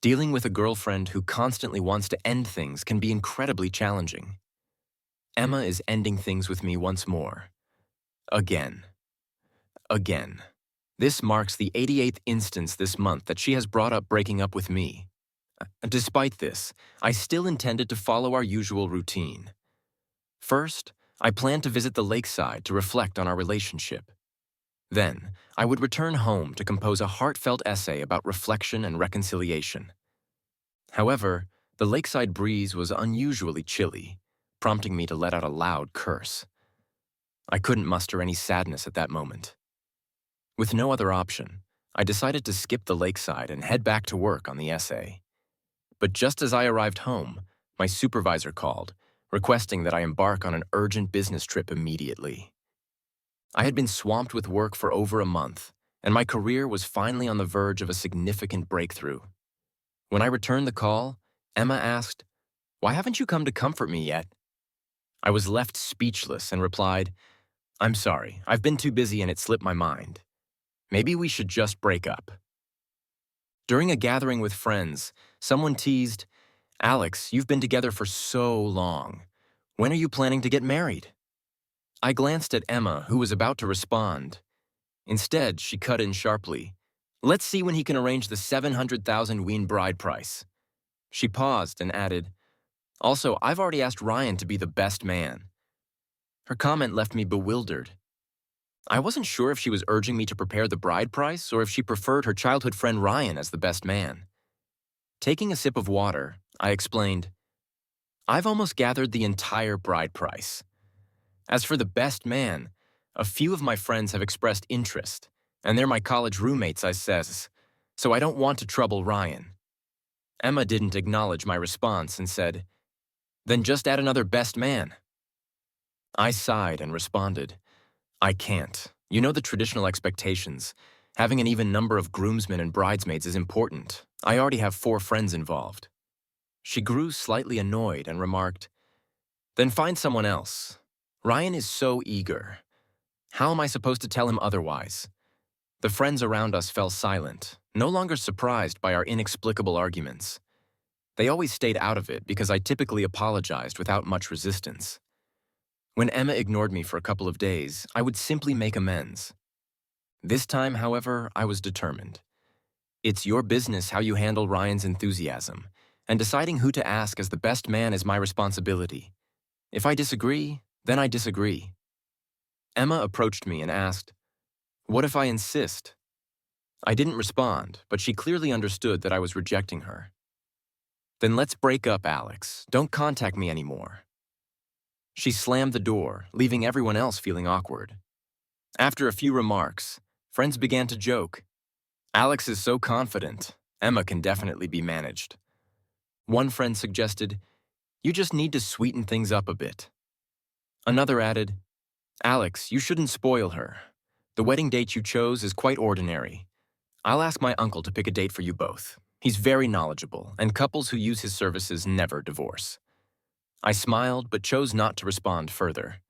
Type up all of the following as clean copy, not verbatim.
Dealing with a girlfriend who constantly wants to end things can be incredibly challenging. Emma is ending things with me once more. Again. Again. This marks the 88th instance this month that she has brought up breaking up with me. Despite this, I still intended to follow our usual routine. First, I planned to visit the lakeside to reflect on our relationship. Then, I would return home to compose a heartfelt essay about reflection and reconciliation. However, the lakeside breeze was unusually chilly, prompting me to let out a loud curse. I couldn't muster any sadness at that moment. With no other option, I decided to skip the lakeside and head back to work on the essay. But just as I arrived home, my supervisor called, requesting that I embark on an urgent business trip immediately. I had been swamped with work for over a month, and my career was finally on the verge of a significant breakthrough. When I returned the call, Emma asked, "Why haven't you come to comfort me yet?" I was left speechless and replied, "I'm sorry, I've been too busy and it slipped my mind. Maybe we should just break up." During a gathering with friends, someone teased, "Alex, you've been together for so long. When are you planning to get married?" I glanced at Emma, who was about to respond. Instead, she cut in sharply, "Let's see when he can arrange the 700,000 wean bride price." She paused and added, "Also, I've already asked Ryan to be the best man." Her comment left me bewildered. I wasn't sure if she was urging me to prepare the bride price or if she preferred her childhood friend Ryan as the best man. Taking a sip of water, I explained, "I've almost gathered the entire bride price. As for the best man, a few of my friends have expressed interest, and they're my college roommates, I says, so I don't want to trouble Ryan." Emma didn't acknowledge my response and said, "Then just add another best man." I sighed and responded, "I can't. You know the traditional expectations. Having an even number of groomsmen and bridesmaids is important. I already have 4 friends involved." She grew slightly annoyed and remarked, "Then find someone else. Ryan is so eager. How am I supposed to tell him otherwise?" The friends around us fell silent, no longer surprised by our inexplicable arguments. They always stayed out of it because I typically apologized without much resistance. When Emma ignored me for a couple of days, I would simply make amends. This time, however, I was determined. It's your business how you handle Ryan's enthusiasm, and deciding who to ask as the best man is my responsibility. If I disagree, then I disagree. Emma approached me and asked, "What if I insist?" I didn't respond, but she clearly understood that I was rejecting her. "Then let's break up, Alex. Don't contact me anymore." She slammed the door, leaving everyone else feeling awkward. After a few remarks, friends began to joke. "Alex is so confident. Emma can definitely be managed." One friend suggested, "You just need to sweeten things up a bit." Another added, "Alex, you shouldn't spoil her. The wedding date you chose is quite ordinary. I'll ask my uncle to pick a date for you both. He's very knowledgeable, and couples who use his services never divorce." I smiled but chose not to respond further.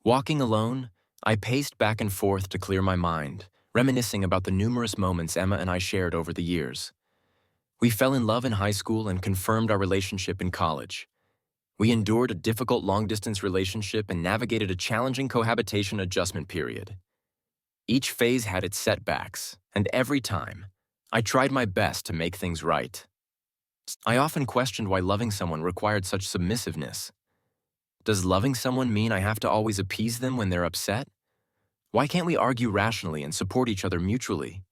Walking alone, I paced back and forth to clear my mind, reminiscing about the numerous moments Emma and I shared over the years. We fell in love in high school and confirmed our relationship in college. We endured a difficult long-distance relationship and navigated a challenging cohabitation adjustment period. Each phase had its setbacks, and every time, I tried my best to make things right. I often questioned why loving someone required such submissiveness. Does loving someone mean I have to always appease them when they're upset? Why can't we argue rationally and support each other mutually?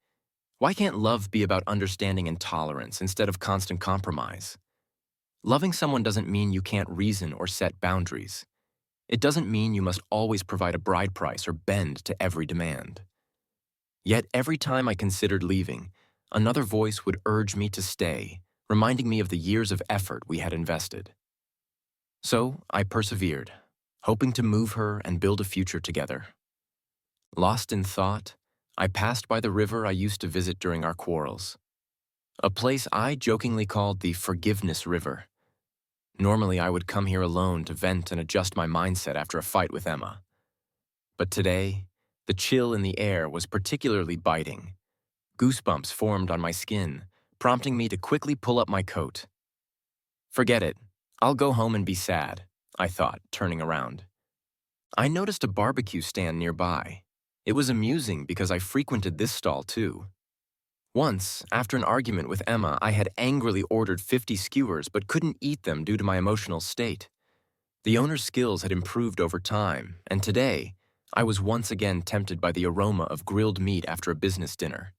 Why can't love be about understanding and tolerance instead of constant compromise? Loving someone doesn't mean you can't reason or set boundaries. It doesn't mean you must always provide a bride price or bend to every demand. Yet every time I considered leaving, another voice would urge me to stay, reminding me of the years of effort we had invested. So I persevered, hoping to move her and build a future together. Lost in thought, I passed by the river I used to visit during our quarrels, a place I jokingly called the Forgiveness River. Normally, I would come here alone to vent and adjust my mindset after a fight with Emma. But today, the chill in the air was particularly biting. Goosebumps formed on my skin, prompting me to quickly pull up my coat. Forget it. I'll go home and be sad, I thought, turning around. I noticed a barbecue stand nearby. It was amusing because I frequented this stall too. Once, after an argument with Emma, I had angrily ordered 50 skewers but couldn't eat them due to my emotional state. The owner's skills had improved over time, and today, I was once again tempted by the aroma of grilled meat after a business dinner.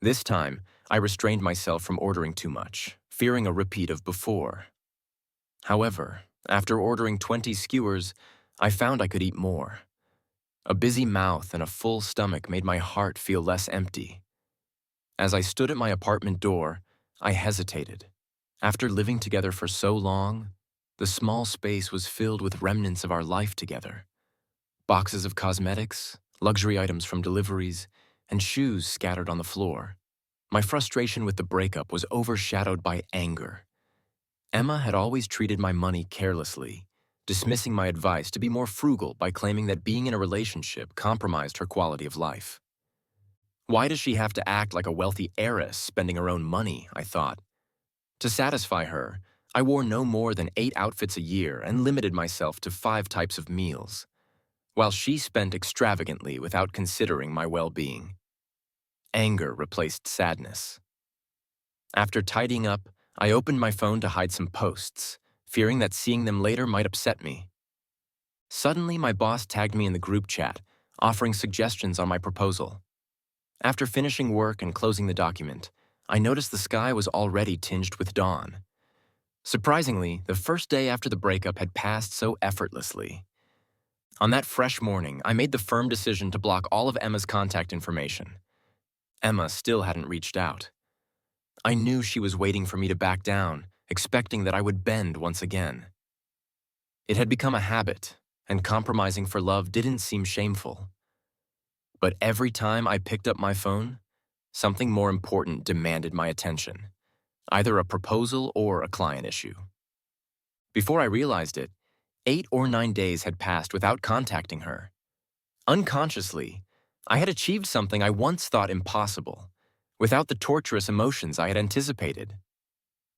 This time, I restrained myself from ordering too much, fearing a repeat of before. However, after ordering 20 skewers, I found I could eat more. A busy mouth and a full stomach made my heart feel less empty. As I stood at my apartment door, I hesitated. After living together for so long, the small space was filled with remnants of our life together. Boxes of cosmetics, luxury items from deliveries, and shoes scattered on the floor. My frustration with the breakup was overshadowed by anger. Emma had always treated my money carelessly, dismissing my advice to be more frugal by claiming that being in a relationship compromised her quality of life. Why does she have to act like a wealthy heiress spending her own money, I thought. To satisfy her, I wore no more than 8 outfits a year and limited myself to 5 types of meals, while she spent extravagantly without considering my well-being. Anger replaced sadness. After tidying up, I opened my phone to hide some posts, fearing that seeing them later might upset me. Suddenly, my boss tagged me in the group chat, offering suggestions on my proposal. After finishing work and closing the document, I noticed the sky was already tinged with dawn. Surprisingly, the first day after the breakup had passed so effortlessly. On that fresh morning, I made the firm decision to block all of Emma's contact information. Emma still hadn't reached out. I knew she was waiting for me to back down, expecting that I would bend once again. It had become a habit, and compromising for love didn't seem shameful. But every time I picked up my phone, something more important demanded my attention, either a proposal or a client issue. Before I realized it, 8 or 9 days had passed without contacting her. Unconsciously, I had achieved something I once thought impossible, without the torturous emotions I had anticipated.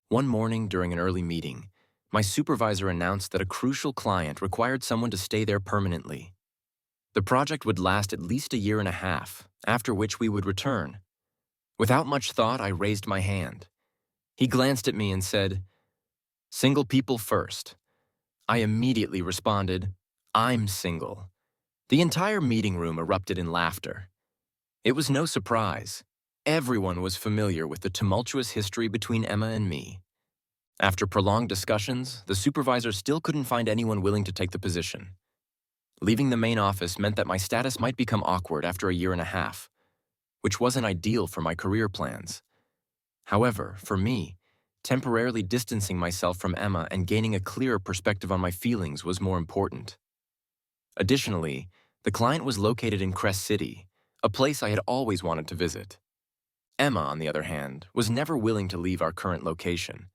One morning during an early meeting, my supervisor announced that a crucial client required someone to stay there permanently. The project would last at least a year and a half, after which we would return. Without much thought, I raised my hand. He glanced at me and said, "Single people first." I immediately responded, "I'm single." The entire meeting room erupted in laughter. It was no surprise. Everyone was familiar with the tumultuous history between Emma and me. After prolonged discussions, the supervisor still couldn't find anyone willing to take the position. Leaving the main office meant that my status might become awkward after a year and a half, which wasn't ideal for my career plans. However, for me, temporarily distancing myself from Emma and gaining a clearer perspective on my feelings was more important. Additionally, the client was located in Crest City, a place I had always wanted to visit. Emma, on the other hand, was never willing to leave our current location.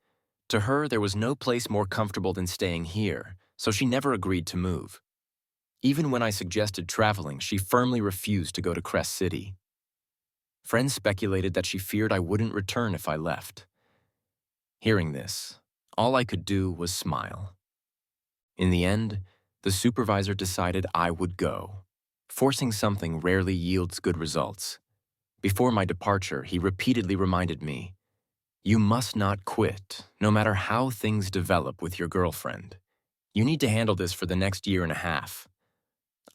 To her, there was no place more comfortable than staying here, so she never agreed to move. Even when I suggested traveling, she firmly refused to go to Crest City. Friends speculated that she feared I wouldn't return if I left. Hearing this, all I could do was smile. In the end, the supervisor decided I would go. Forcing something rarely yields good results. Before my departure, he repeatedly reminded me, "You must not quit, no matter how things develop with your girlfriend. You need to handle this for the next year and a half."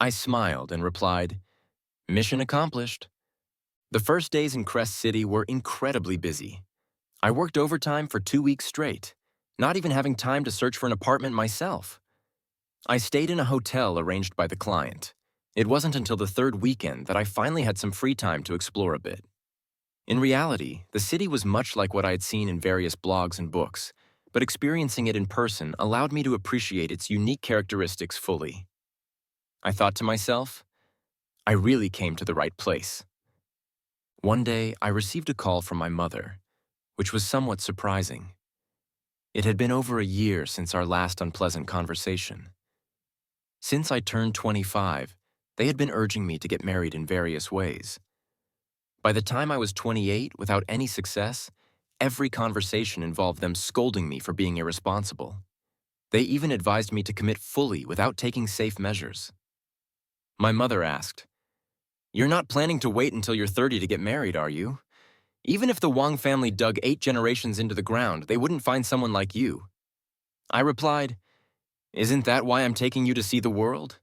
I smiled and replied, "Mission accomplished." The first days in Crest City were incredibly busy. I worked overtime for 2 weeks straight, not even having time to search for an apartment myself. I stayed in a hotel arranged by the client. It wasn't until the 3rd weekend that I finally had some free time to explore a bit. In reality, the city was much like what I had seen in various blogs and books, but experiencing it in person allowed me to appreciate its unique characteristics fully. I thought to myself, I really came to the right place. One day, I received a call from my mother, which was somewhat surprising. It had been over a year since our last unpleasant conversation. Since I turned 25, they had been urging me to get married in various ways. By the time I was 28, without any success, every conversation involved them scolding me for being irresponsible. They even advised me to commit fully without taking safe measures. My mother asked, "You're not planning to wait until you're 30 to get married, are you? Even if the Wang family dug 8 generations into the ground, they wouldn't find someone like you." I replied, "Isn't that why I'm taking you to see the world?"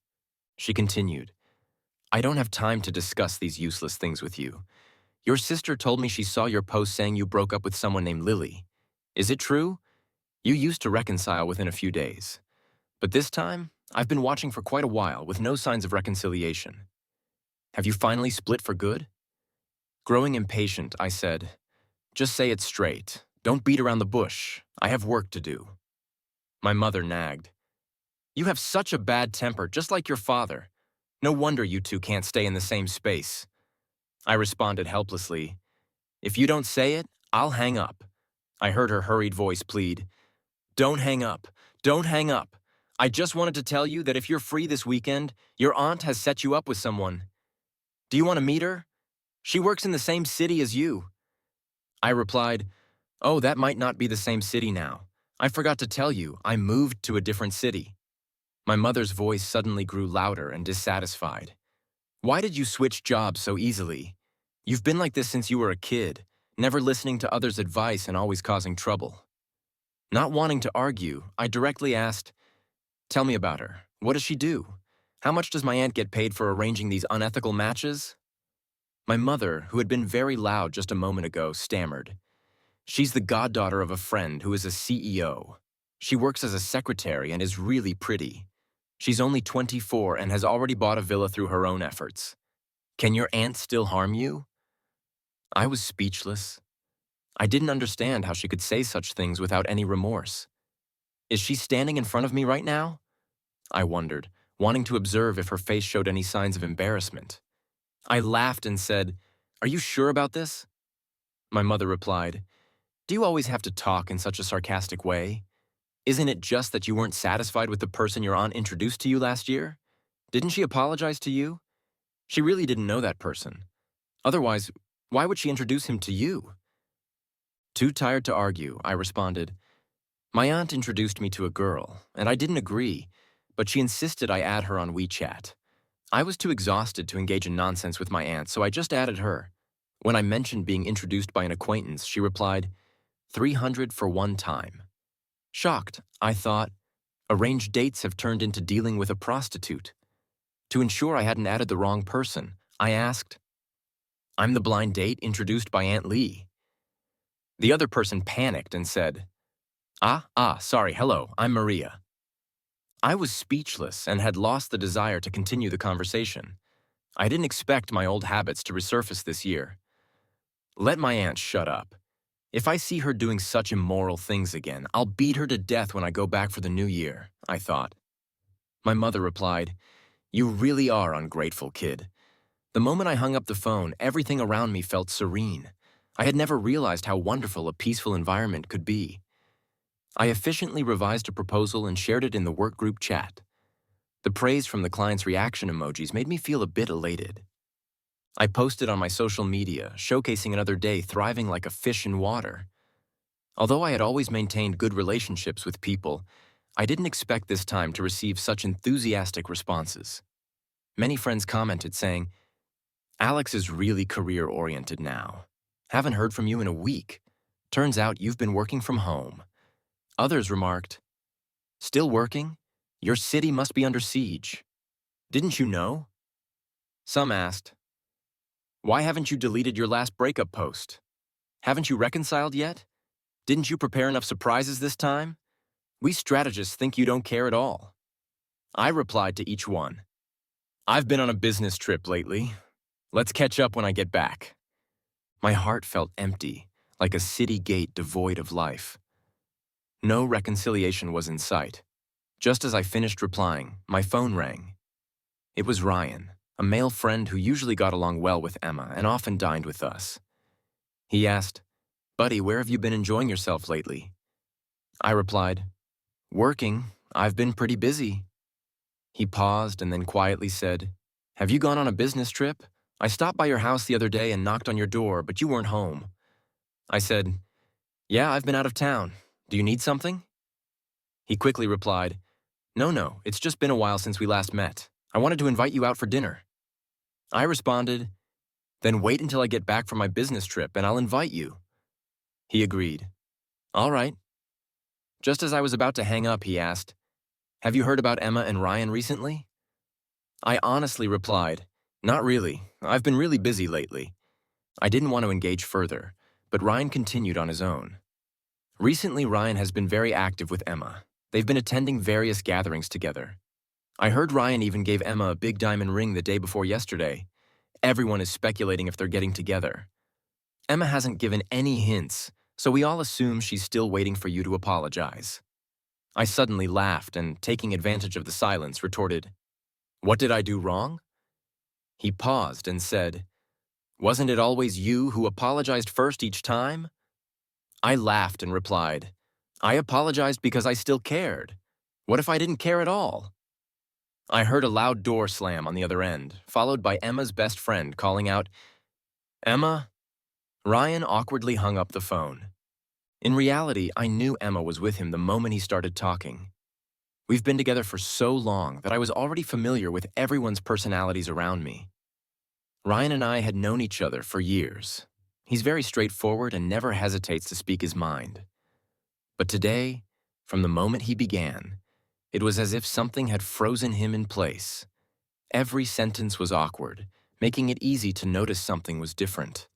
She continued, "I don't have time to discuss these useless things with you. Your sister told me she saw your post saying you broke up with someone named Lily. Is it true? You used to reconcile within a few days. But this time, I've been watching for quite a while with no signs of reconciliation. Have you finally split for good?" Growing impatient, I said, "Just say it straight. Don't beat around the bush. I have work to do." My mother nagged, "You have such a bad temper, just like your father. No wonder you two can't stay in the same space." I responded helplessly, "If you don't say it, I'll hang up." I heard her hurried voice plead, "Don't hang up. Don't hang up. I just wanted to tell you that if you're free this weekend, your aunt has set you up with someone. Do you want to meet her? She works in the same city as you." I replied, "Oh, that might not be the same city now. I forgot to tell you, I moved to a different city." My mother's voice suddenly grew louder and dissatisfied. "Why did you switch jobs so easily? You've been like this since you were a kid, never listening to others' advice and always causing trouble." Not wanting to argue, I directly asked, "Tell me about her. What does she do? How much does my aunt get paid for arranging these unethical matches?" My mother, who had been very loud just a moment ago, stammered, "She's the goddaughter of a friend who is a CEO. She works as a secretary and is really pretty. She's only 24 and has already bought a villa through her own efforts. Can your aunt still harm you?" I was speechless. I didn't understand how she could say such things without any remorse. Is she standing in front of me right now? I wondered, wanting to observe if her face showed any signs of embarrassment. I laughed and said, "Are you sure about this?" My mother replied, "Do you always have to talk in such a sarcastic way? Isn't it just that you weren't satisfied with the person your aunt introduced to you last year? Didn't she apologize to you? She really didn't know that person. Otherwise, why would she introduce him to you?" Too tired to argue, I responded, "My aunt introduced me to a girl, and I didn't agree, but she insisted I add her on WeChat. I was too exhausted to engage in nonsense with my aunt, so I just added her. When I mentioned being introduced by an acquaintance, she replied, 300 for one time." Shocked, I thought, arranged dates have turned into dealing with a prostitute. To ensure I hadn't added the wrong person, I asked, "I'm the blind date introduced by Aunt Lee." The other person panicked and said, sorry, hello, I'm Maria." I was speechless and had lost the desire to continue the conversation. I didn't expect my old habits to resurface this year. Let my aunt shut up. If I see her doing such immoral things again, I'll beat her to death when I go back for the new year, I thought. My mother replied, "You really are ungrateful, kid." The moment I hung up the phone, everything around me felt serene. I had never realized how wonderful a peaceful environment could be. I efficiently revised a proposal and shared it in the work group chat. The praise from the client's reaction emojis made me feel a bit elated. I posted on my social media, showcasing another day thriving like a fish in water. Although I had always maintained good relationships with people, I didn't expect this time to receive such enthusiastic responses. Many friends commented saying, "Alex is really career-oriented now. Haven't heard from you in a week. Turns out you've been working from home." Others remarked, "Still working? Your city must be under siege. Didn't you know?" Some asked, "Why haven't you deleted your last breakup post? Haven't you reconciled yet? Didn't you prepare enough surprises this time? We strategists think you don't care at all." I replied to each one, "I've been on a business trip lately. Let's catch up when I get back." My heart felt empty, like a city gate devoid of life. No reconciliation was in sight. Just as I finished replying, my phone rang. It was Ryan, a male friend who usually got along well with Emma and often dined with us. He asked, "Buddy, where have you been enjoying yourself lately?" I replied, "Working. I've been pretty busy." He paused and then quietly said, "Have you gone on a business trip? I stopped by your house the other day and knocked on your door, but you weren't home." I said, Yeah, I've been out of town. Do you need something? He quickly replied, No, it's just been a while since we last met. I wanted to invite you out for dinner. I responded, Then wait until I get back from my business trip and I'll invite you. He agreed. All right. Just as I was about to hang up, he asked, Have you heard about Emma and Ryan recently? I honestly replied, Not really. I've been really busy lately. I didn't want to engage further, but Ryan continued on his own. Recently, Ryan has been very active with Emma. They've been attending various gatherings together. I heard Ryan even gave Emma a big diamond ring the day before yesterday. Everyone is speculating if they're getting together. Emma hasn't given any hints, so we all assume she's still waiting for you to apologize. I suddenly laughed and, taking advantage of the silence, retorted, What did I do wrong? He paused and said, Wasn't it always you who apologized first each time? I laughed and replied, I apologized because I still cared. What if I didn't care at all? I heard a loud door slam on the other end, followed by Emma's best friend calling out, Emma? Ryan awkwardly hung up the phone. In reality, I knew Emma was with him the moment he started talking. We've been together for so long that I was already familiar with everyone's personalities around me. Ryan and I had known each other for years. He's very straightforward and never hesitates to speak his mind. But today, from the moment he began, it was as if something had frozen him in place. Every sentence was awkward, making it easy to notice something was different.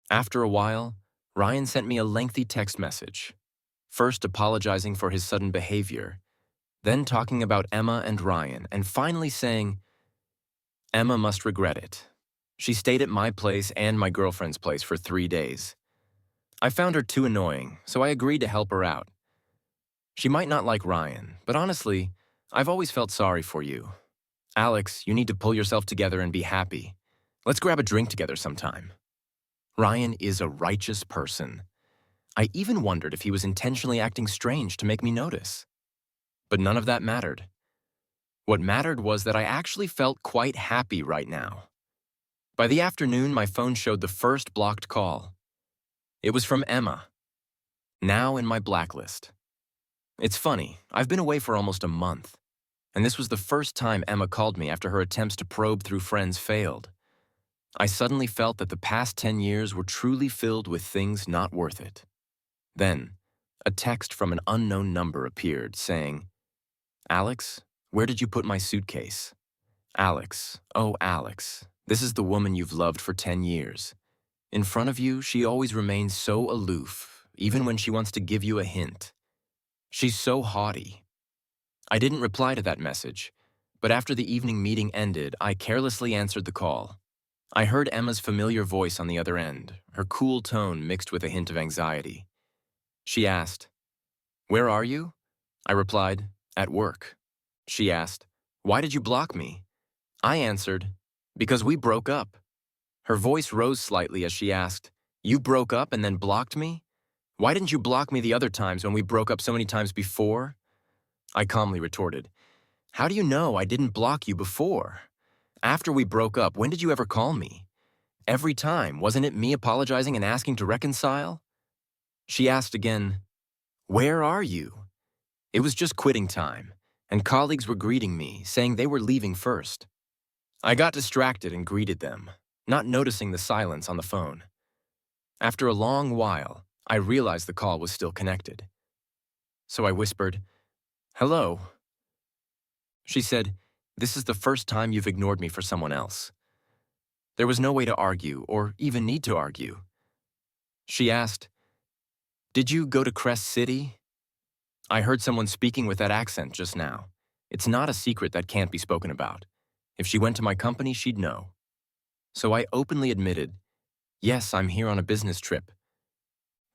After a while, Ryan sent me a lengthy text message, first apologizing for his sudden behavior, then talking about Emma and Ryan, and finally saying, Emma must regret it. She stayed at my place and my girlfriend's place for 3 days. I found her too annoying, so I agreed to help her out. She might not like Ryan, but honestly, I've always felt sorry for you. Alex, you need to pull yourself together and be happy. Let's grab a drink together sometime. Ryan is a righteous person. I even wondered if he was intentionally acting strange to make me notice. But none of that mattered. What mattered was that I actually felt quite happy right now. By the afternoon, my phone showed the first blocked call. It was from Emma, now in my blacklist. It's funny, I've been away for almost a month, and this was the first time Emma called me after her attempts to probe through friends failed. I suddenly felt that the past 10 years were truly filled with things not worth it. Then, a text from an unknown number appeared saying, Alex, where did you put my suitcase? Alex, oh Alex, this is the woman you've loved for 10 years. In front of you, she always remains so aloof, even when she wants to give you a hint. She's so haughty. I didn't reply to that message, but after the evening meeting ended, I carelessly answered the call. I heard Emma's familiar voice on the other end, her cool tone mixed with a hint of anxiety. She asked, Where are you? I replied, At work. She asked, Why did you block me? I answered, Because we broke up. Her voice rose slightly as she asked, You broke up and then blocked me? Why didn't you block me the other times when we broke up so many times before? I calmly retorted, How do you know I didn't block you before? After we broke up, when did you ever call me? Every time, wasn't it me apologizing and asking to reconcile? She asked again, Where are you? It was just quitting time, and colleagues were greeting me, saying they were leaving first. I got distracted and greeted them, not noticing the silence on the phone. After a long while, I realized the call was still connected. So I whispered, Hello. She said, This is the first time you've ignored me for someone else. There was no way to argue, or even need to argue. She asked, Did you go to Crest City? I heard someone speaking with that accent just now. It's not a secret that can't be spoken about. If she went to my company, she'd know. So I openly admitted, Yes, I'm here on a business trip.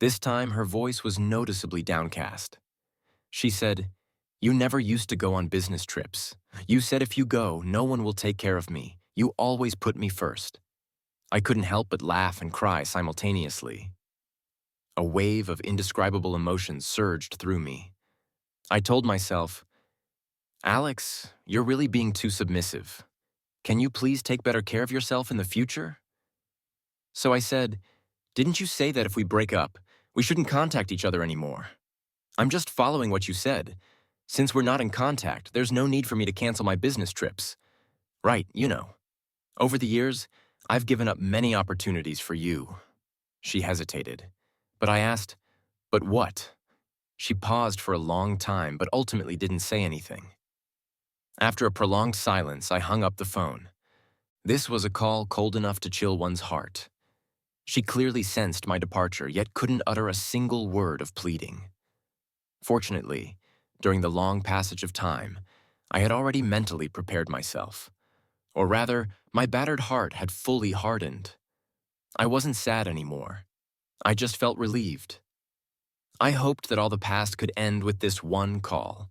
This time, her voice was noticeably downcast. She said, You never used to go on business trips. You said if you go, no one will take care of me. You always put me first. I couldn't help but laugh and cry simultaneously. A wave of indescribable emotions surged through me. I told myself, Alex, you're really being too submissive. Can you please take better care of yourself in the future? So I said, Didn't you say that if we break up, We shouldn't contact each other anymore. I'm just following what you said. Since we're not in contact, there's no need for me to cancel my business trips. Right, you know. Over the years, I've given up many opportunities for you. She hesitated. But I asked, but what? She paused for a long time, but ultimately didn't say anything. After a prolonged silence, I hung up the phone. This was a call cold enough to chill one's heart. She clearly sensed my departure, yet couldn't utter a single word of pleading. Fortunately, during the long passage of time, I had already mentally prepared myself. Or rather, my battered heart had fully hardened. I wasn't sad anymore. I just felt relieved. I hoped that all the past could end with this one call.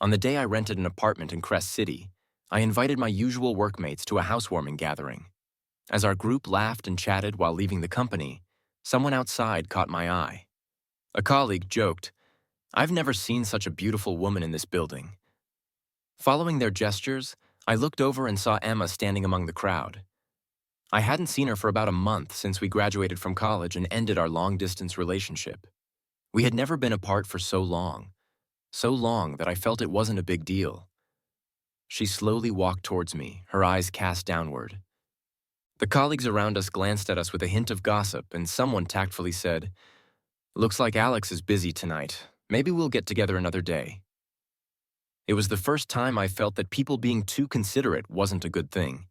On the day I rented an apartment in Crest City, I invited my usual workmates to a housewarming gathering. As our group laughed and chatted while leaving the company, someone outside caught my eye. A colleague joked, "I've never seen such a beautiful woman in this building." Following their gestures, I looked over and saw Emma standing among the crowd. I hadn't seen her for about a month since we graduated from college and ended our long-distance relationship. We had never been apart for so long that I felt it wasn't a big deal. She slowly walked towards me, her eyes cast downward. The colleagues around us glanced at us with a hint of gossip, and someone tactfully said, "Looks like Alex is busy tonight. Maybe we'll get together another day." It was the first time I felt that people being too considerate wasn't a good thing.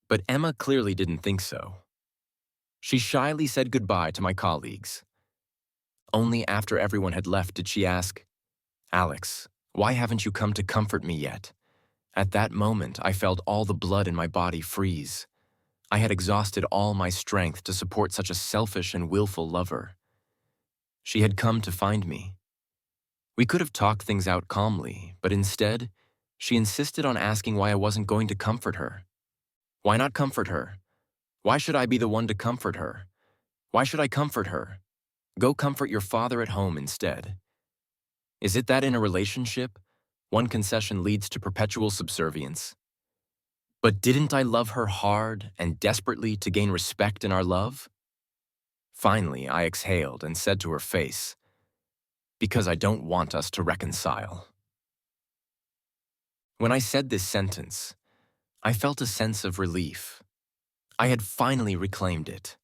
But Emma clearly didn't think so. She shyly said goodbye to my colleagues. Only after everyone had left did she ask, "Alex, why haven't you come to comfort me yet?" At that moment, I felt all the blood in my body freeze. I had exhausted all my strength to support such a selfish and willful lover. She had come to find me. We could have talked things out calmly, but instead, she insisted on asking why I wasn't going to comfort her. Why not comfort her? Why should I be the one to comfort her? Why should I comfort her? Go comfort your father at home instead. Is it that in a relationship, one concession leads to perpetual subservience? But didn't I love her hard and desperately to gain respect in our love? Finally, I exhaled and said to her face, "Because I don't want us to reconcile." When I said this sentence, I felt a sense of relief. I had finally reclaimed it.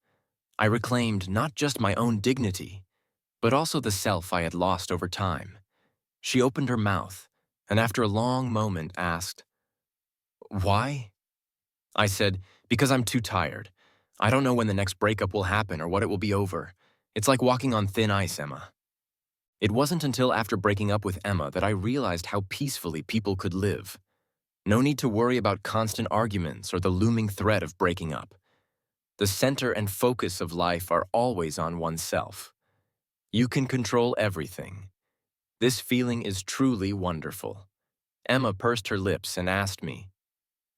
I reclaimed not just my own dignity, but also the self I had lost over time. She opened her mouth, and after a long moment asked, "Why?" I said, "Because I'm too tired. I don't know when the next breakup will happen or what it will be over. It's like walking on thin ice, Emma." It wasn't until after breaking up with Emma that I realized how peacefully people could live. No need to worry about constant arguments or the looming threat of breaking up. The center and focus of life are always on oneself. You can control everything. This feeling is truly wonderful. Emma pursed her lips and asked me,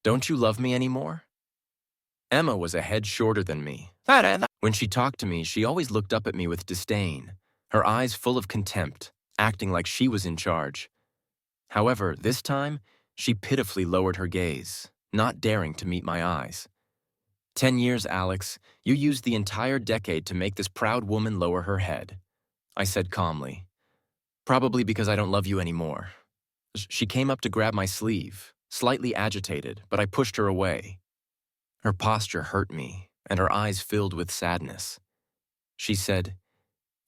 "Don't you love me anymore?" Emma was a head shorter than me. When she talked to me, she always looked up at me with disdain, her eyes full of contempt, acting like she was in charge. However, this time, she pitifully lowered her gaze, not daring to meet my eyes. 10 years, Alex. You used the entire decade to make this proud woman lower her head," I said calmly. "Probably because I don't love you anymore." She came up to grab my sleeve, slightly agitated, but I pushed her away. Her posture hurt me, and her eyes filled with sadness. She said,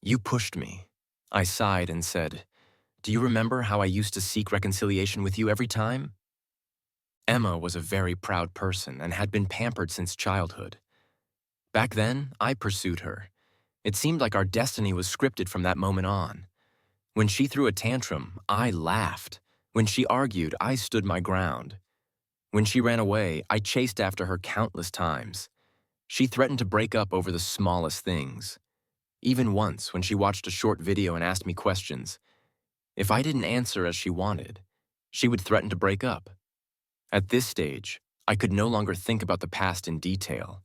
"You pushed me." I sighed and said, "Do you remember how I used to seek reconciliation with you every time?" Emma was a very proud person and had been pampered since childhood. Back then, I pursued her. It seemed like our destiny was scripted from that moment on. When she threw a tantrum, I laughed. When she argued, I stood my ground. When she ran away, I chased after her countless times. She threatened to break up over the smallest things. Even once, when she watched a short video and asked me questions, if I didn't answer as she wanted, she would threaten to break up. At this stage, I could no longer think about the past in detail.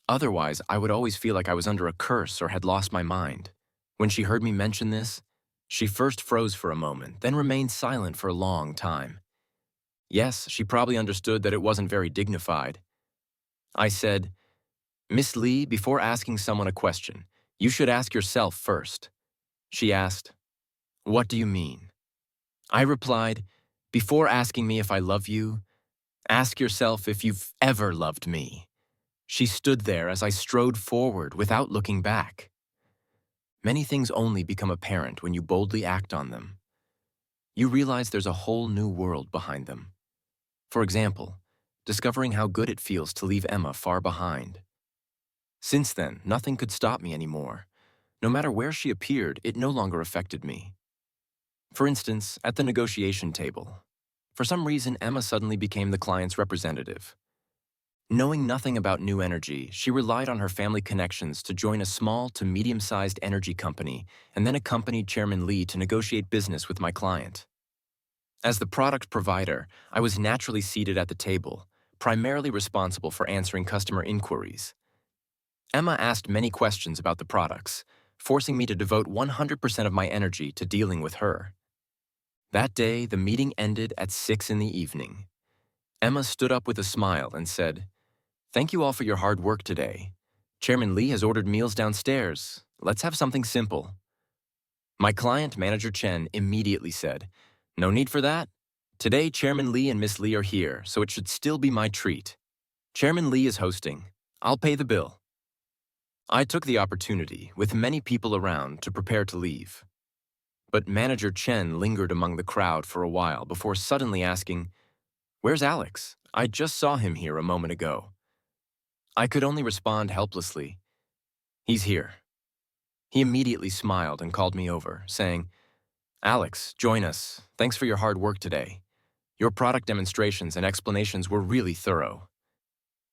Otherwise, I would always feel like I was under a curse or had lost my mind. When she heard me mention this, she first froze for a moment, then remained silent for a long time. Yes, she probably understood that it wasn't very dignified. I said, "Miss Lee, before asking someone a question, You should ask yourself first. She asked, "What do you mean?" I replied, "Before asking me if I love you, ask yourself if you've ever loved me." She stood there as I strode forward without looking back. Many things only become apparent when you boldly act on them. You realize there's a whole new world behind them. For example, discovering how good it feels to leave Emma far behind. Since then, nothing could stop me anymore. No matter where she appeared, it no longer affected me. For instance, at the negotiation table, for some reason, Emma suddenly became the client's representative. Knowing nothing about new energy, she relied on her family connections to join a small to medium-sized energy company and then accompanied Chairman Lee to negotiate business with my client. As the product provider, I was naturally seated at the table, primarily responsible for answering customer inquiries. Emma asked many questions about the products, forcing me to devote 100% of my energy to dealing with her. That day, the meeting ended at 6 in the evening. Emma stood up with a smile and said, "Thank you all for your hard work today. Chairman Lee has ordered meals downstairs. Let's have something simple." My client, Manager Chen, immediately said, "No need for that. Today, Chairman Lee and Miss Lee are here, so it should still be my treat. Chairman Lee is hosting. I'll pay the bill." I took the opportunity, with many people around, to prepare to leave. But Manager Chen lingered among the crowd for a while before suddenly asking, "Where's Alex? I just saw him here a moment ago." I could only respond helplessly, "He's here." He immediately smiled and called me over, saying, "Alex, join us. Thanks for your hard work today. Your product demonstrations and explanations were really thorough."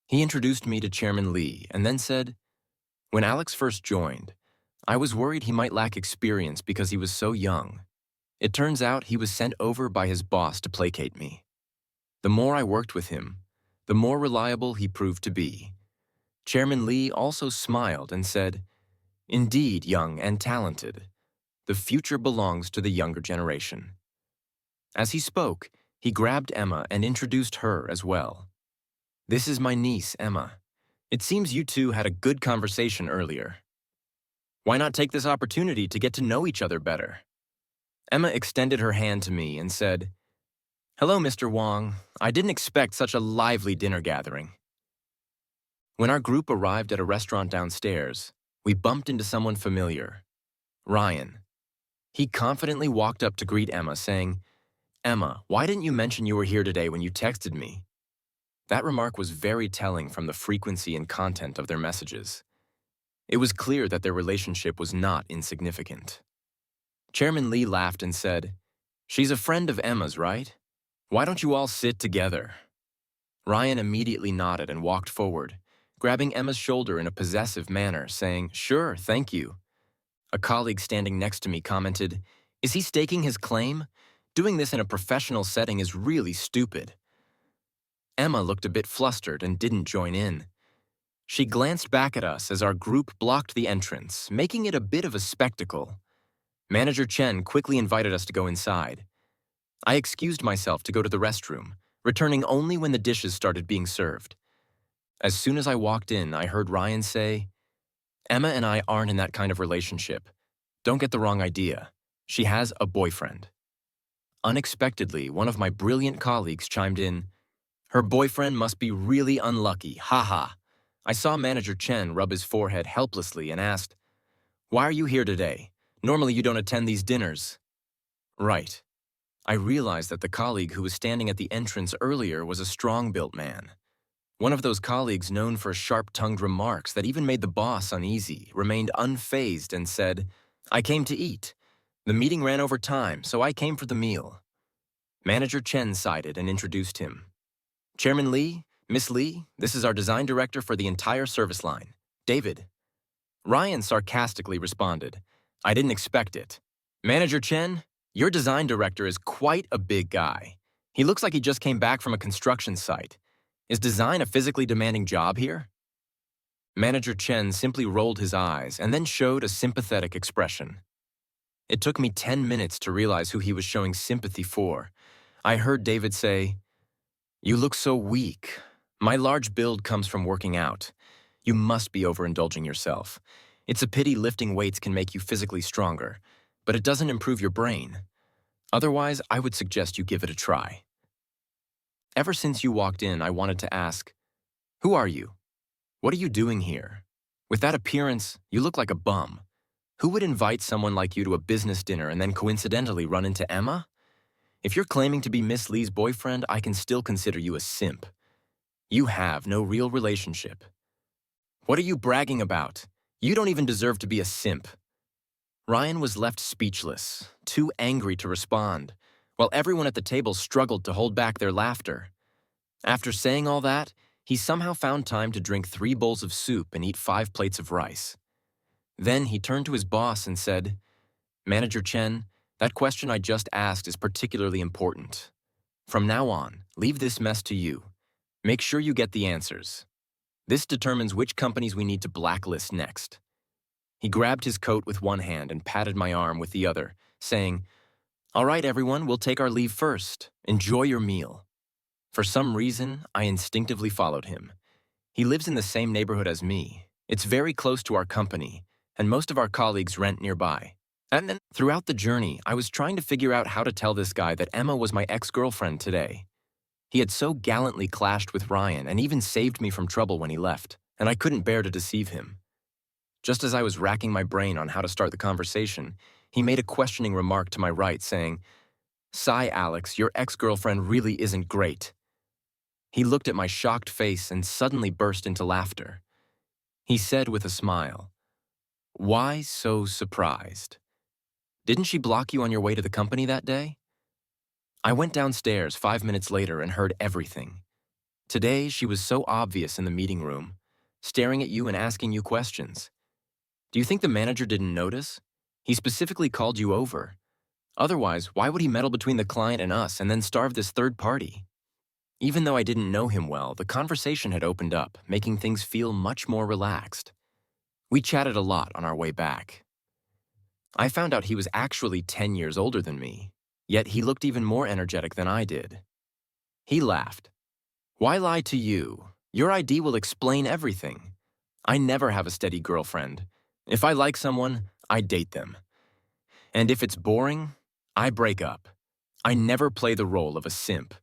He introduced me to Chairman Lee and then said, "When Alex first joined, I was worried he might lack experience because he was so young. It turns out he was sent over by his boss to placate me. The more I worked with him, the more reliable he proved to be." Chairman Lee also smiled and said, "Indeed, young and talented. The future belongs to the younger generation." As he spoke, he grabbed Emma and introduced her as well. "This is my niece, Emma. It seems you two had a good conversation earlier. Why not take this opportunity to get to know each other better?" Emma extended her hand to me and said, "Hello, Mr. Wong. I didn't expect such a lively dinner gathering." When our group arrived at a restaurant downstairs, we bumped into someone familiar, Ryan. He confidently walked up to greet Emma, saying, "Emma, why didn't you mention you were here today when you texted me?" That remark was very telling from the frequency and content of their messages. It was clear that their relationship was not insignificant. Chairman Lee laughed and said, "She's a friend of Emma's, right? Why don't you all sit together?" Ryan immediately nodded and walked forward, grabbing Emma's shoulder in a possessive manner, saying, "Sure, thank you." A colleague standing next to me commented, "Is he staking his claim? Doing this in a professional setting is really stupid." Emma looked a bit flustered and didn't join in. She glanced back at us as our group blocked the entrance, making it a bit of a spectacle. Manager Chen quickly invited us to go inside. I excused myself to go to the restroom, returning only when the dishes started being served. As soon as I walked in, I heard Ryan say, "Emma and I aren't in that kind of relationship. Don't get the wrong idea. She has a boyfriend." Unexpectedly, one of my brilliant colleagues chimed in, "Her boyfriend must be really unlucky, haha." I saw Manager Chen rub his forehead helplessly and asked, "Why are you here today? Normally you don't attend these dinners." Right. I realized that the colleague who was standing at the entrance earlier was a strong-built man. One of those colleagues known for sharp-tongued remarks that even made the boss uneasy remained unfazed and said, "I came to eat. The meeting ran over time, so I came for the meal." Manager Chen sided and introduced him. "Chairman Lee, Miss Lee, this is our design director for the entire service line, David." Ryan sarcastically responded, "I didn't expect it. Manager Chen, your design director is quite a big guy. He looks like he just came back from a construction site. Is design a physically demanding job here?" Manager Chen simply rolled his eyes and then showed a sympathetic expression. It took me 10 minutes to realize who he was showing sympathy for. I heard David say, "You look so weak. My large build comes from working out. You must be overindulging yourself. It's a pity lifting weights can make you physically stronger, but it doesn't improve your brain. Otherwise, I would suggest you give it a try. Ever since you walked in, I wanted to ask, who are you? What are you doing here? With that appearance, you look like a bum. Who would invite someone like you to a business dinner and then coincidentally run into Emma? If you're claiming to be Miss Lee's boyfriend, I can still consider you a simp. You have no real relationship. What are you bragging about? You don't even deserve to be a simp. Ryan was left speechless, too angry to respond, while everyone at the table struggled to hold back their laughter. After saying all that, he somehow found time to drink 3 bowls of soup and eat 5 plates of rice. Then he turned to his boss and said, "Manager Chen, that question I just asked is particularly important. From now on, leave this mess to you. Make sure you get the answers. This determines which companies we need to blacklist next." He grabbed his coat with one hand and patted my arm with the other, saying, "All right, everyone, we'll take our leave first. Enjoy your meal." For some reason, I instinctively followed him. He lives in the same neighborhood as me. It's very close to our company, and most of our colleagues rent nearby. And then, throughout the journey, I was trying to figure out how to tell this guy that Emma was my ex-girlfriend today. He had so gallantly clashed with Ryan and even saved me from trouble when he left, and I couldn't bear to deceive him. Just as I was racking my brain on how to start the conversation, he made a questioning remark to my right, saying, "Sigh, Alex, your ex-girlfriend really isn't great." He looked at my shocked face and suddenly burst into laughter. He said with a smile, "Why so surprised? Didn't she block you on your way to the company that day?" I went downstairs 5 minutes later and heard everything. Today, she was so obvious in the meeting room, staring at you and asking you questions. Do you think the manager didn't notice? He specifically called you over. Otherwise, why would he meddle between the client and us and then starve this third party? Even though I didn't know him well, the conversation had opened up, making things feel much more relaxed. We chatted a lot on our way back. I found out he was actually 10 years older than me, yet he looked even more energetic than I did. He laughed. "Why lie to you? Your ID will explain everything. I never have a steady girlfriend. If I like someone, I date them. And if it's boring, I break up. I never play the role of a simp.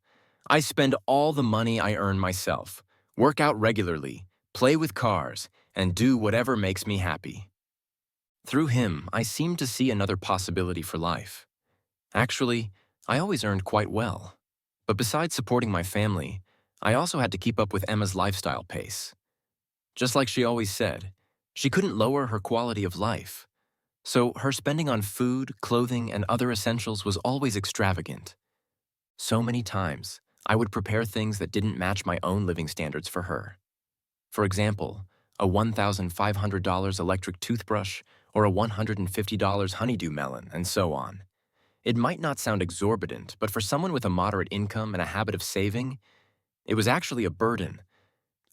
I spend all the money I earn myself, work out regularly, play with cars, and do whatever makes me happy." Through him, I seemed to see another possibility for life. Actually, I always earned quite well. But besides supporting my family, I also had to keep up with Emma's lifestyle pace. Just like she always said, she couldn't lower her quality of life. So her spending on food, clothing, and other essentials was always extravagant. So many times, I would prepare things that didn't match my own living standards for her. For example, a $1,500 electric toothbrush or a $150 honeydew melon, and so on. It might not sound exorbitant, but for someone with a moderate income and a habit of saving, it was actually a burden.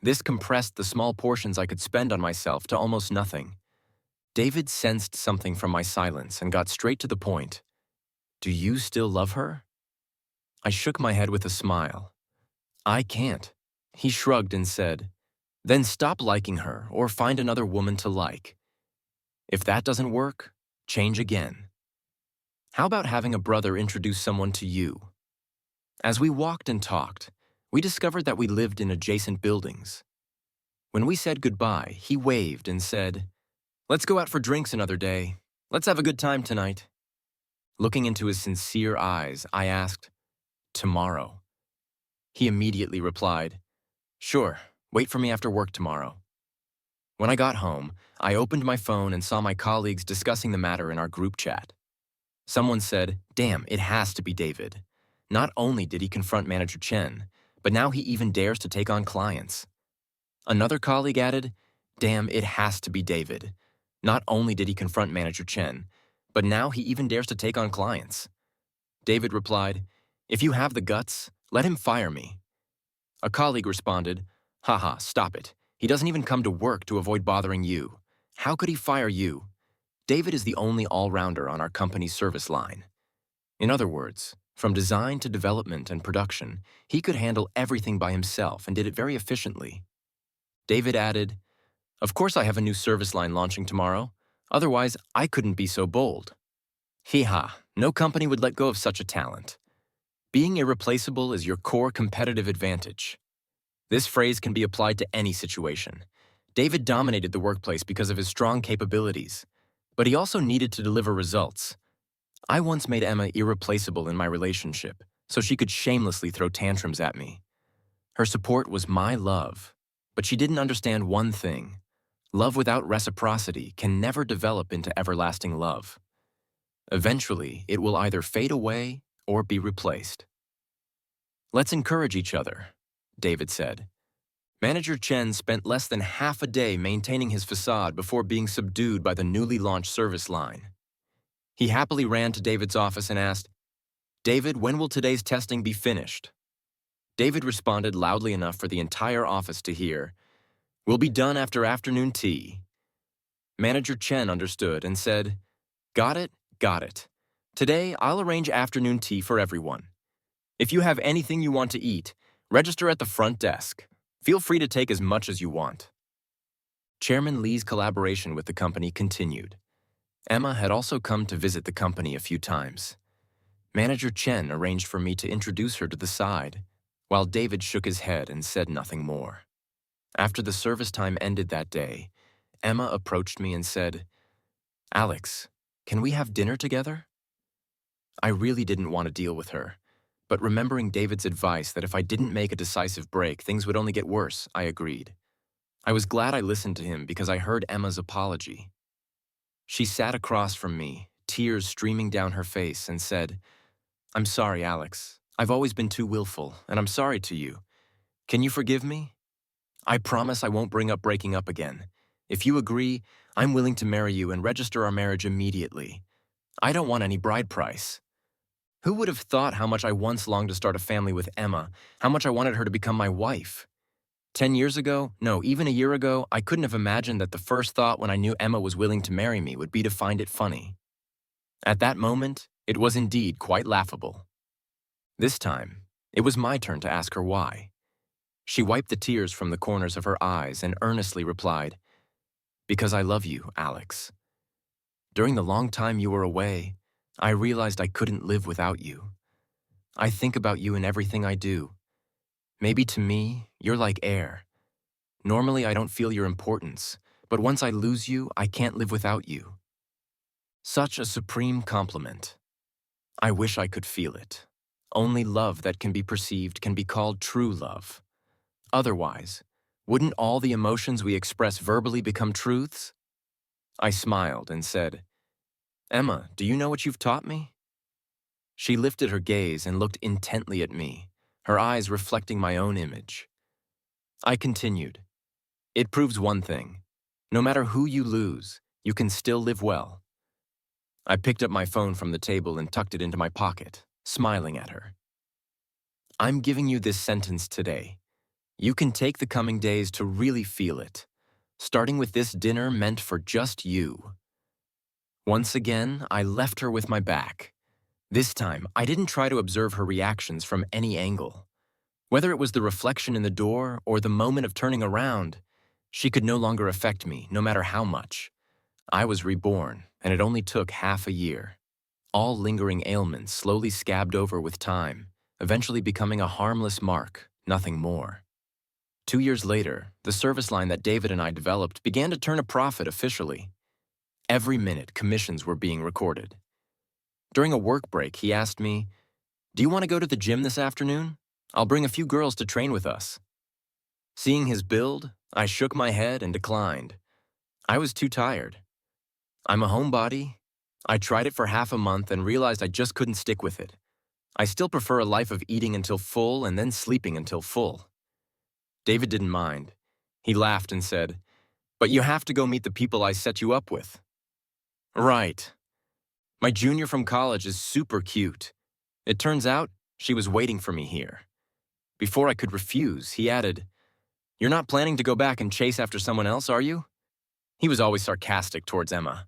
This compressed the small portions I could spend on myself to almost nothing. David sensed something from my silence and got straight to the point. "Do you still love her?" I shook my head with a smile. "I can't." He shrugged and said, "Then stop liking her or find another woman to like. If that doesn't work, change again. How about having a brother introduce someone to you?" As we walked and talked, we discovered that we lived in adjacent buildings. When we said goodbye, he waved and said, "Let's go out for drinks another day. Let's have a good time tonight." Looking into his sincere eyes, I asked, "Tomorrow?" He immediately replied, "Sure, wait for me after work tomorrow." When I got home, I opened my phone and saw my colleagues discussing the matter in our group chat. Someone said, "Damn, it has to be David. Not only did he confront Manager Chen, but now he even dares to take on clients." Another colleague added, "Damn, it has to be David. Not only did he confront Manager Chen, but now he even dares to take on clients." David replied, "If you have the guts, let him fire me." A colleague responded, "Haha, stop it. He doesn't even come to work to avoid bothering you. How could he fire you? David is the only all-rounder on our company's service line." In other words, from design to development and production, he could handle everything by himself and did it very efficiently. David added, Of course I have a new service line launching tomorrow. Otherwise, I couldn't be so bold. Hee ha, no company would let go of such a talent. Being irreplaceable is your core competitive advantage. This phrase can be applied to any situation. David dominated the workplace because of his strong capabilities, but he also needed to deliver results. I once made Emma irreplaceable in my relationship, so she could shamelessly throw tantrums at me. Her support was my love, but she didn't understand one thing. Love without reciprocity can never develop into everlasting love. Eventually, it will either fade away or be replaced. Let's encourage each other, David said. Manager Chen spent less than half a day maintaining his facade before being subdued by the newly launched service line. He happily ran to David's office and asked, "David, when will today's testing be finished?" David responded loudly enough for the entire office to hear, "We'll be done after afternoon tea." Manager Chen understood and said, "Got it, got it. Today, I'll arrange afternoon tea for everyone. If you have anything you want to eat, register at the front desk. Feel free to take as much as you want." Chairman Lee's collaboration with the company continued. Emma had also come to visit the company a few times. Manager Chen arranged for me to introduce her to the side, while David shook his head and said nothing more. After the service time ended that day, Emma approached me and said, "Alex, can we have dinner together?" I really didn't want to deal with her, but remembering David's advice that if I didn't make a decisive break, things would only get worse, I agreed. I was glad I listened to him because I heard Emma's apology. She sat across from me, tears streaming down her face, and said, "I'm sorry, Alex. I've always been too willful, and I'm sorry to you. Can you forgive me? I promise I won't bring up breaking up again. If you agree, I'm willing to marry you and register our marriage immediately. I don't want any bride price." Who would have thought how much I once longed to start a family with Emma, how much I wanted her to become my wife? 10 years ago, no, even a year ago, I couldn't have imagined that the first thought when I knew Emma was willing to marry me would be to find it funny. At that moment, it was indeed quite laughable. This time, it was my turn to ask her why. She wiped the tears from the corners of her eyes and earnestly replied, "Because I love you, Alex. During the long time you were away, I realized I couldn't live without you. I think about you in everything I do. Maybe to me, you're like air. Normally I don't feel your importance, but once I lose you, I can't live without you." Such a supreme compliment. I wish I could feel it. Only love that can be perceived can be called true love. Otherwise, wouldn't all the emotions we express verbally become truths? I smiled and said, "Emma, do you know what you've taught me?" She lifted her gaze and looked intently at me, her eyes reflecting my own image. I continued, "It proves one thing. No matter who you lose, you can still live well." I picked up my phone from the table and tucked it into my pocket, smiling at her. I'm giving you this sentence today. You can take the coming days to really feel it, starting with this dinner meant for just you. Once again, I left her with my back. This time, I didn't try to observe her reactions from any angle. Whether it was the reflection in the door or the moment of turning around, she could no longer affect me, no matter how much. I was reborn, and it only took half a year. All lingering ailments slowly scabbed over with time, eventually becoming a harmless mark, nothing more. 2 years later, the service line that David and I developed began to turn a profit officially. Every minute, commissions were being recorded. During a work break, he asked me, "Do you want to go to the gym this afternoon? I'll bring a few girls to train with us." Seeing his build, I shook my head and declined. I was too tired. I'm a homebody. I tried it for half a month and realized I just couldn't stick with it. I still prefer a life of eating until full and then sleeping until full. David didn't mind. He laughed and said, "But you have to go meet the people I set you up with." Right. My junior from college is super cute. It turns out she was waiting for me here. Before I could refuse, he added, "You're not planning to go back and chase after someone else, are you?" He was always sarcastic towards Emma.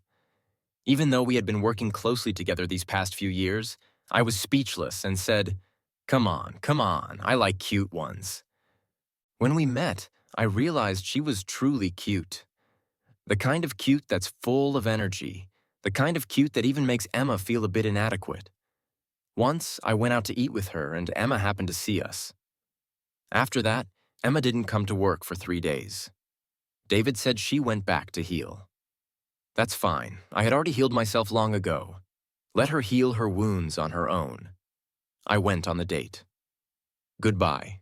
Even though we had been working closely together these past few years, I was speechless and said, come on, I like cute ones." When we met, I realized she was truly cute. The kind of cute that's full of energy. The kind of cute that even makes Emma feel a bit inadequate. Once, I went out to eat with her and Emma happened to see us. After that, Emma didn't come to work for 3 days. David said she went back to heal. That's fine. I had already healed myself long ago. Let her heal her wounds on her own. I went on the date. Goodbye.